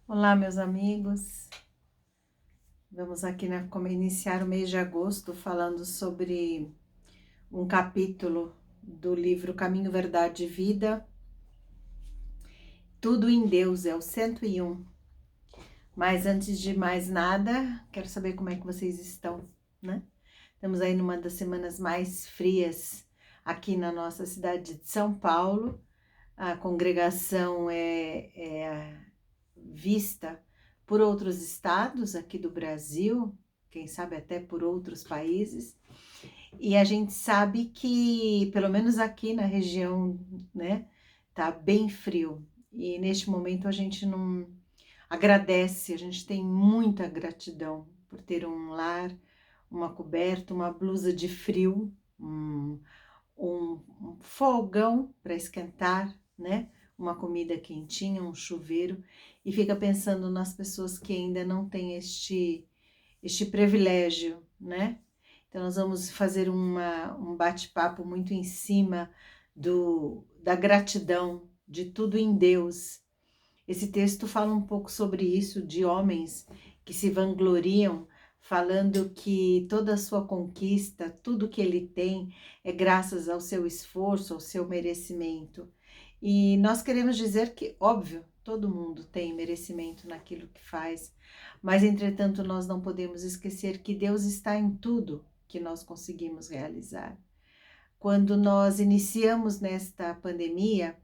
Olá, meus amigos. Vamos aqui como iniciar o mês de agosto falando sobre um capítulo do livro Caminho, Verdade e Vida. Tudo em Deus, é o 101. Mas antes de mais nada, quero saber como é que vocês estão, né? Estamos aí numa das semanas mais frias aqui na nossa cidade de São Paulo. A congregação é vista por outros estados aqui do Brasil, quem sabe até por outros países, e a gente sabe que, pelo menos aqui na região, né, tá bem frio, e neste momento a gente não agradece, a gente tem muita gratidão por ter um lar, uma coberta, uma blusa de frio, um fogão para esquentar, né? Uma comida quentinha, um chuveiro, e fica pensando nas pessoas que ainda não têm este privilégio, né? Então, nós vamos fazer um bate-papo muito em cima da gratidão, de tudo em Deus. Esse texto fala um pouco sobre isso, de homens que se vangloriam, falando que toda a sua conquista, tudo que ele tem, é graças ao seu esforço, ao seu merecimento. E nós queremos dizer que, óbvio, todo mundo tem merecimento naquilo que faz, mas entretanto nós não podemos esquecer que Deus está em tudo que nós conseguimos realizar. Quando nós iniciamos nesta pandemia,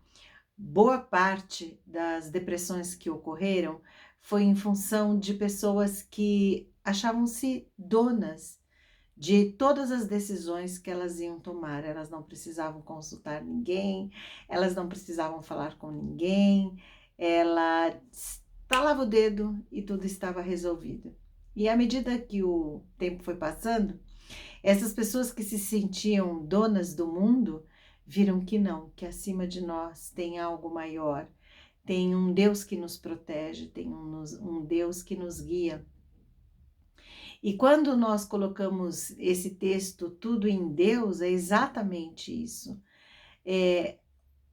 boa parte das depressões que ocorreram foi em função de pessoas que achavam-se donas de todas as decisões que elas iam tomar. Elas não precisavam consultar ninguém, elas não precisavam falar com ninguém, ela estalava o dedo e tudo estava resolvido. E à medida que o tempo foi passando, essas pessoas que se sentiam donas do mundo viram que não, que acima de nós tem algo maior, tem um Deus que nos protege, tem um Deus que nos guia. E quando nós colocamos esse texto tudo em Deus, é exatamente isso.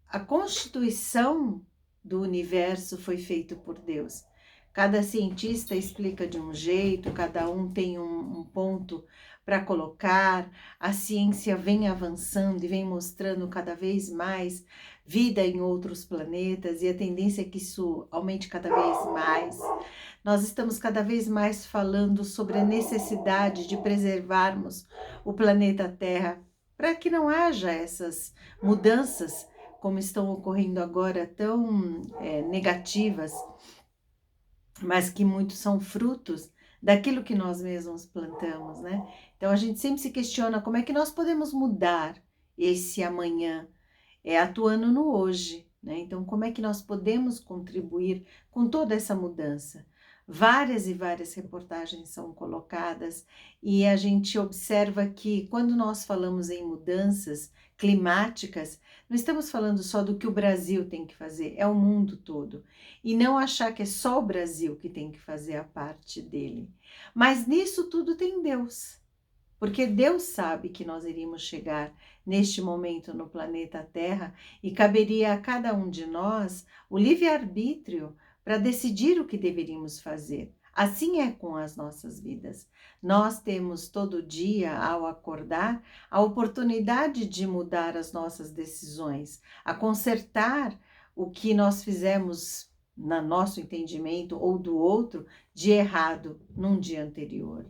A constituição do universo foi feita por Deus. Cada cientista explica de um jeito, cada um tem um ponto para colocar, a ciência vem avançando e vem mostrando cada vez mais vida em outros planetas, e a tendência é que isso aumente cada vez mais. Nós estamos cada vez mais falando sobre a necessidade de preservarmos o planeta Terra para que não haja essas mudanças como estão ocorrendo agora, tão negativas, mas que muitos são frutos daquilo que nós mesmos plantamos, né? Então a gente sempre se questiona como é que nós podemos mudar esse amanhã, atuando no hoje, né? Então como é que nós podemos contribuir com toda essa mudança? Várias e várias reportagens são colocadas e a gente observa que quando nós falamos em mudanças climáticas, não estamos falando só do que o Brasil tem que fazer, é o mundo todo. E não achar que é só o Brasil que tem que fazer a parte dele. Mas nisso tudo tem Deus. Porque Deus sabe que nós iríamos chegar neste momento no planeta Terra e caberia a cada um de nós o livre-arbítrio para decidir o que deveríamos fazer. Assim é com as nossas vidas. Nós temos todo dia, ao acordar, a oportunidade de mudar as nossas decisões, a consertar o que nós fizemos, no nosso entendimento ou do outro, de errado num dia anterior.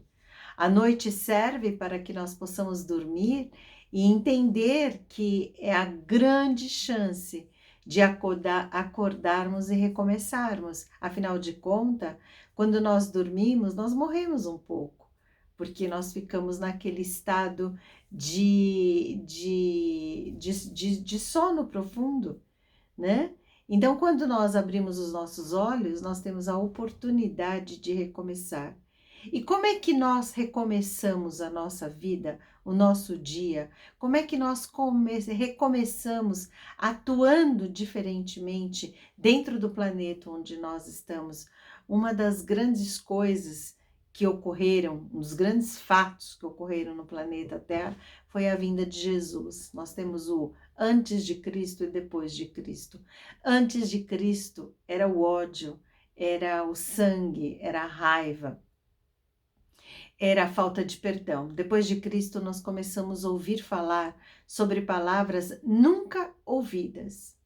A noite serve para que nós possamos dormir e entender que é a grande chance de acordarmos e recomeçarmos. Afinal de contas, quando nós dormimos, nós morremos um pouco, porque nós ficamos naquele estado de sono profundo, né? Então, quando nós abrimos os nossos olhos, nós temos a oportunidade de recomeçar. E como é que nós recomeçamos a nossa vida, o nosso dia? Como é que nós recomeçamos atuando diferentemente dentro do planeta onde nós estamos? Uma das grandes coisas que ocorreram, um dos grandes fatos que ocorreram no planeta Terra foi a vinda de Jesus. Nós temos o antes de Cristo e depois de Cristo. Antes de Cristo era o ódio, era o sangue, era a raiva, era a falta de perdão. Depois de Cristo, nós começamos a ouvir falar sobre palavras nunca ouvidas.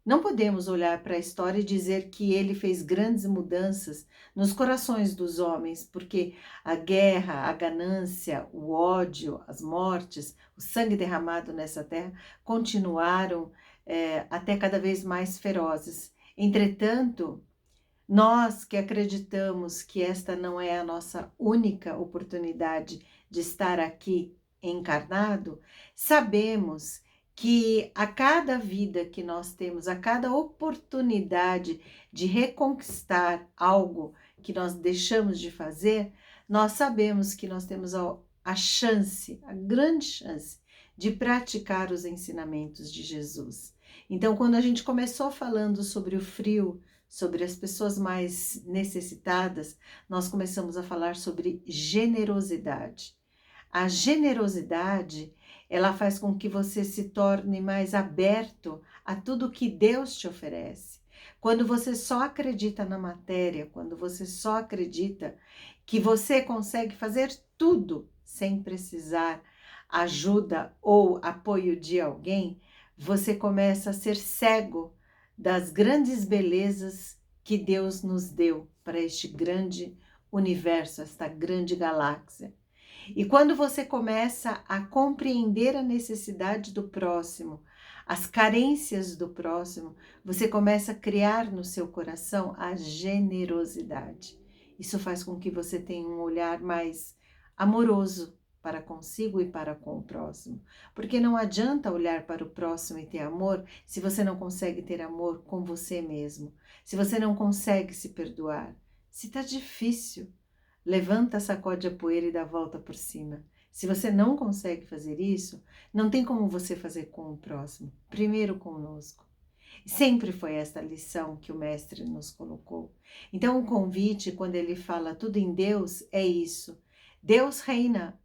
Não podemos olhar para a história e dizer que ele fez grandes mudanças nos corações dos homens, porque a guerra, a ganância, o ódio, as mortes, o sangue derramado nessa terra continuaram até cada vez mais ferozes. Entretanto, nós que acreditamos que esta não é a nossa única oportunidade de estar aqui encarnado, sabemos que a cada vida que nós temos, a cada oportunidade de reconquistar algo que nós deixamos de fazer, nós sabemos que nós temos a chance, a grande chance de praticar os ensinamentos de Jesus. Então, quando a gente começou falando sobre o frio, sobre as pessoas mais necessitadas, nós começamos a falar sobre generosidade. A generosidade, ela faz com que você se torne mais aberto a tudo que Deus te oferece. Quando você só acredita na matéria, quando você só acredita que você consegue fazer tudo sem precisar ajuda ou apoio de alguém, você começa a ser cego das grandes belezas que Deus nos deu para este grande universo, esta grande galáxia. E quando você começa a compreender a necessidade do próximo, as carências do próximo, você começa a criar no seu coração a generosidade. Isso faz com que você tenha um olhar mais amoroso para consigo e para com o próximo. Porque não adianta olhar para o próximo e ter amor se você não consegue ter amor com você mesmo, se você não consegue se perdoar. Se está difícil, levanta, sacode a poeira e dá a volta por cima. Se você não consegue fazer isso, não tem como você fazer com o próximo. Primeiro conosco. Sempre foi essa lição que o mestre nos colocou. Então o convite, quando ele fala tudo em Deus, é isso. Deus reina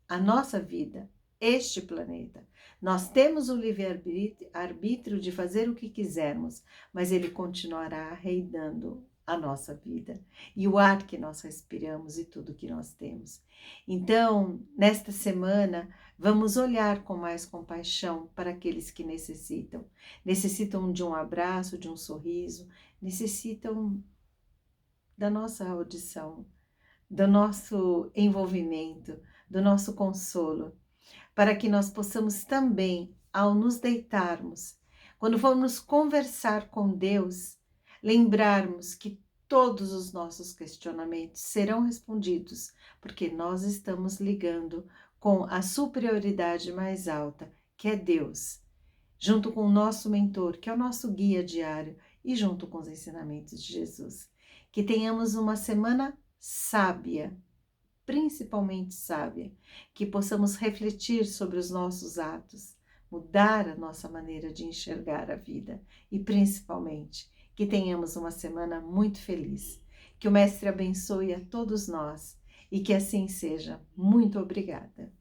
a nossa vida, este planeta. Nós temos o livre-arbítrio de fazer o que quisermos, mas ele continuará reinando a nossa vida e o ar que nós respiramos e tudo que nós temos. Então, nesta semana, vamos olhar com mais compaixão para aqueles que necessitam. Necessitam de um abraço, de um sorriso, necessitam da nossa audição, do nosso envolvimento, do nosso consolo, para que nós possamos também, ao nos deitarmos, quando formos conversar com Deus, lembrarmos que todos os nossos questionamentos serão respondidos, porque nós estamos ligando com a superioridade mais alta, que é Deus, junto com o nosso mentor, que é o nosso guia diário, e junto com os ensinamentos de Jesus. Que tenhamos uma semana sábia, principalmente sábia, que possamos refletir sobre os nossos atos, mudar a nossa maneira de enxergar a vida e principalmente que tenhamos uma semana muito feliz. Que o Mestre abençoe a todos nós e que assim seja. Muito obrigada.